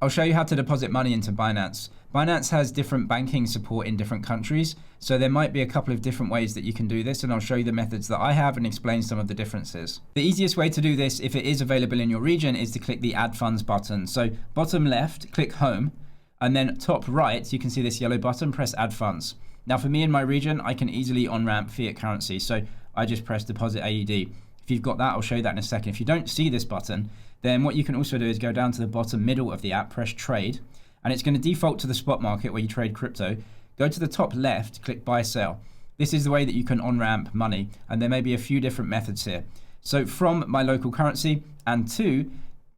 I'll show you how to deposit money into Binance. Binance has different banking support in different countries, so there might be a couple of different ways that you can do this, and I'll show you the methods that I have and explain some of the differences. The easiest way to do this, if it is available in your region, is to click the Add Funds button. So bottom left, click Home, and then top right, you can see this yellow button, press Add Funds. Now for me in my region, I can easily on-ramp fiat currency, so I just press Deposit AED. If you've got that, I'll show you that in a second. If you don't see this button, then what you can also do is go down to the bottom middle of the app, press Trade, and it's going to default to the spot market where you trade crypto. Go to the top left, click Buy Sell. This is the way that you can on-ramp money, and there may be a few different methods here. So from my local currency, and to,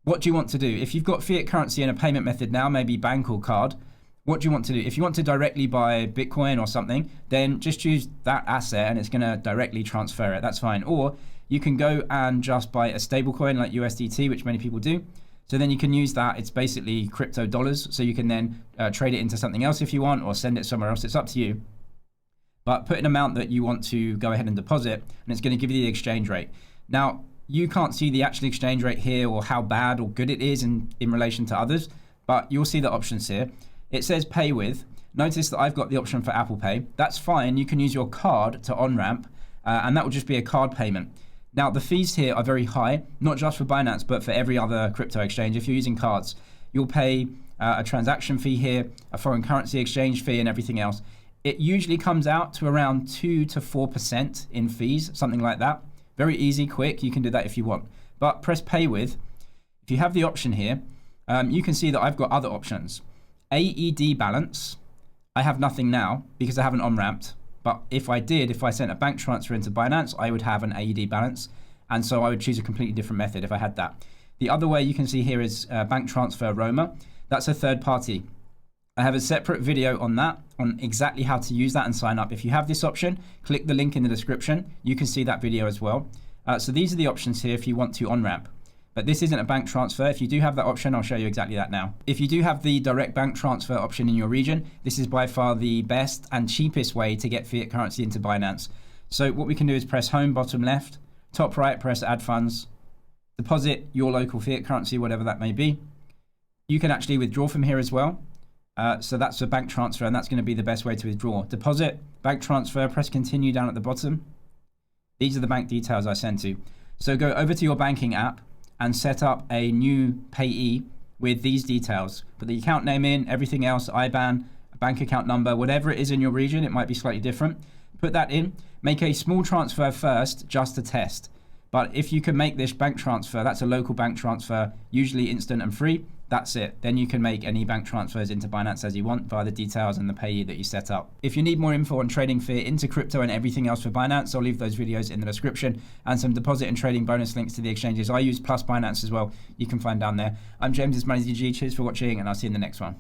what do you want to do? If you've got fiat currency in a payment method now, maybe bank or card, what do you want to do? If you want to directly buy Bitcoin or something, then just choose that asset and it's going to directly transfer it. That's fine. Or you can go and just buy a stable coin like USDT, which many people do. So then you can use that. It's basically crypto dollars. So you can then trade it into something else if you want, or send it somewhere else. It's up to you. But put an amount that you want to go ahead and deposit, and it's going to give you the exchange rate. Now, you can't see the actual exchange rate here or how bad or good it is in relation to others, but you'll see the options here. It says pay with. Notice that I've got the option for Apple Pay. That's fine. You can use your card to on-ramp, and that will just be a card payment. Now, the fees here are very high, not just for Binance, but for every other crypto exchange. If you're using cards, you'll pay a transaction fee here, a foreign currency exchange fee, and everything else. It usually comes out to around 2 to 4% in fees, something like that. Very easy, quick. You can do that if you want. But press pay with. If you have the option here, you can see that I've got other options. AED balance, I have nothing now because I haven't on-ramped. But if I did, if I sent a bank transfer into Binance, I would have an AED balance. And so I would choose a completely different method if I had that. The other way you can see here is bank transfer Roma. That's a third party. I have a separate video on that, on exactly how to use that and sign up. If you have this option, click the link in the description. You can see that video as well. So these are the options here if you want to on-ramp. But this isn't a bank transfer. If you do have that option, I'll show you exactly that now. If you do have the direct bank transfer option in your region, this is by far the best and cheapest way to get fiat currency into Binance. So what we can do is press home, bottom left, top right, press add funds, deposit your local fiat currency, whatever that may be. You can actually withdraw from here as well. So that's a bank transfer, and that's going to be the best way to withdraw. Deposit, bank transfer, press continue down at the bottom. These are the bank details I sent to. So go over to your banking app and set up a new payee with these details. Put the account name in, everything else, IBAN, a bank account number, whatever it is in your region, it might be slightly different. Put that in, make a small transfer first, just to test. But if you can make this bank transfer, that's a local bank transfer, usually instant and free, that's it. Then you can make any bank transfers into Binance as you want via the details and the payee that you set up. If you need more info on trading fiat into crypto and everything else for Binance, I'll leave those videos in the description, and some deposit and trading bonus links to the exchanges I use, plus Binance as well, you can find down there. I'm James, this is MoneyDG. Cheers for watching, and I'll see you in the next one.